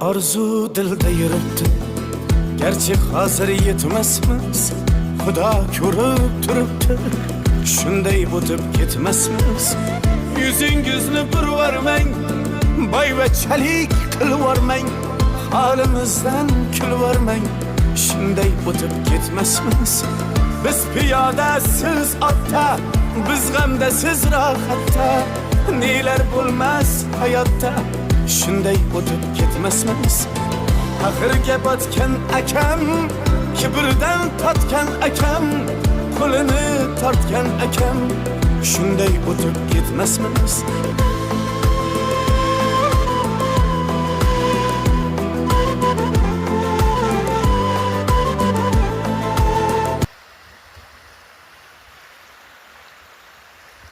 arzu dilda yuribdi, gerçi hozir yetmasmiz. Xudo ko'rib turibdi, shunday o'tib ketmasmiz. Yuzingizni burvarmang, boyvachalik qilvormang, holimizdan kulvormang, shunday o'tib ketmasmiz. Biz piyoda, siz otda, biz g'amda, siz rohatda, nelar bo'lmas hayotda, shunday o'tib ketmasmiz. Axirga botgan akam, kibrdan totgan akam, qo'lini tortgan akam, shunday o'tib ketmasmiz.